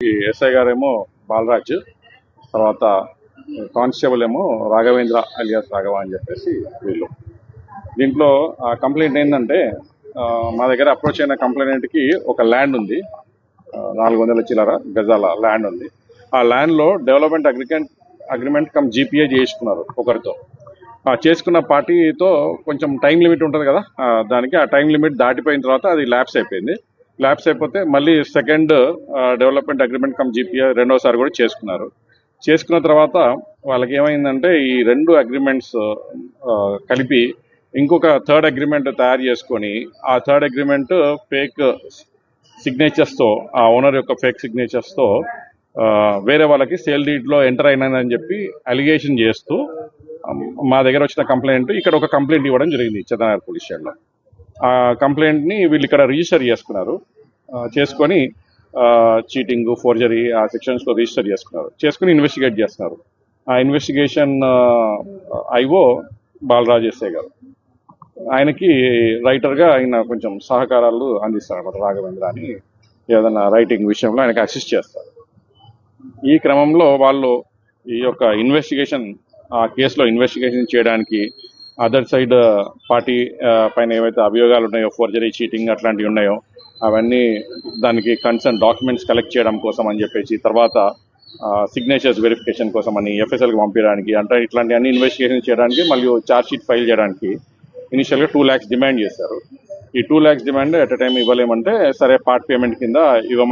ఈ ఎస్ఐ గారేమో బాలరాజ్, తర్వాత కానిస్టేబుల్ ఏమో రాఘవేంద్ర అలియాస్ రాఘవ అని చెప్పేసి వీళ్ళు. దీంట్లో ఆ కంప్లైంట్ ఏంటంటే మా దగ్గర అప్రోచ్ అయిన కంప్లైంట్కి ఒక ల్యాండ్ ఉంది, 400 చిల్లర గజాల ల్యాండ్ ఉంది. ఆ ల్యాండ్లో డెవలప్మెంట్ అగ్రిమెంట్ కమ్ జీపీఏ చేసుకున్నారు ఒకరితో. చేసుకున్న పార్టీతో కొంచెం టైం లిమిట్ ఉంటుంది కదా, దానికి ఆ టైం లిమిట్ దాటిపోయిన తర్వాత అది ల్యాప్స్ అయిపోయింది. ల్యాప్స్ అయిపోతే మళ్ళీ second development agreement come GPA రెండోసారి కూడా చేసుకున్నారు. చేసుకున్న తర్వాత వాళ్ళకి ఏమైందంటే ఈ రెండు అగ్రిమెంట్స్ కలిపి ఇంకొక థర్డ్ అగ్రిమెంట్ తయారు చేసుకొని ఆ థర్డ్ అగ్రిమెంట్ ఫేక్ సిగ్నేచర్స్తో, ఆ ఓనర్ యొక్క ఫేక్ సిగ్నేచర్స్తో వేరే వాళ్ళకి సేల్ డీడ్లో ఎంటర్ అయినానని చెప్పి అలిగేషన్ చేస్తూ మా దగ్గర వచ్చిన కంప్లైంట్ ఇక్కడ ఒక కంప్లైంట్ ఇవ్వడం జరిగింది చందానగర్ పోలీస్ స్టేషన్లో. ఆ కంప్లైంట్ని వీళ్ళు ఇక్కడ రిజిస్టర్ చేసుకున్నారు. చేసుకొని చీటింగ్, ఫోర్జరీ ఆ సెక్షన్స్లో రిజిస్టర్ చేసుకుని ఇన్వెస్టిగేట్ చేస్తున్నారు. ఆ ఇన్వెస్టిగేషన్ ఐఓ బాలరాజ్ ఎస్ఐ గారు, ఆయనకి రైటర్గా ఆయన కొంచెం సహకారాలు అందిస్తారు అన్నమాట. రాఘవేంద్ర అని ఏదైనా రైటింగ్ విషయంలో ఆయనకి అసిస్ట్ చేస్తారు. ఈ క్రమంలో వాళ్ళు ఈ యొక్క ఇన్వెస్టిగేషన్, ఆ కేసులో ఇన్వెస్టిగేషన్ చేయడానికి అదర్ సైడ్ పార్టీ పైన ఏవైతే అభియోగాలు ఉన్నాయో, ఫోర్జరీ, చీటింగ్ అట్లాంటివి ఉన్నాయో అవన్నీ దానికి కన్సర్న్ డాక్యుమెంట్స్ కలెక్ట్ చేయడం కోసం అని చెప్పేసి, తర్వాత సిగ్నేచర్స్ వెరిఫికేషన్ కోసం అని ఎఫ్ఎస్ఎల్కి పంపించడానికి, అంటే ఇట్లాంటి అన్ని ఇన్వెస్టిగేషన్ చేయడానికి మరియు ఛార్జ్ షీట్ ఫైల్ చేయడానికి ఇనిషియల్గా 2 lakhs డిమాండ్ చేశారు. ఈ 2 lakhs demand at a time ఇవ్వలేమంటే సరే పార్ట్ పేమెంట్ కింద ఇవ్వమని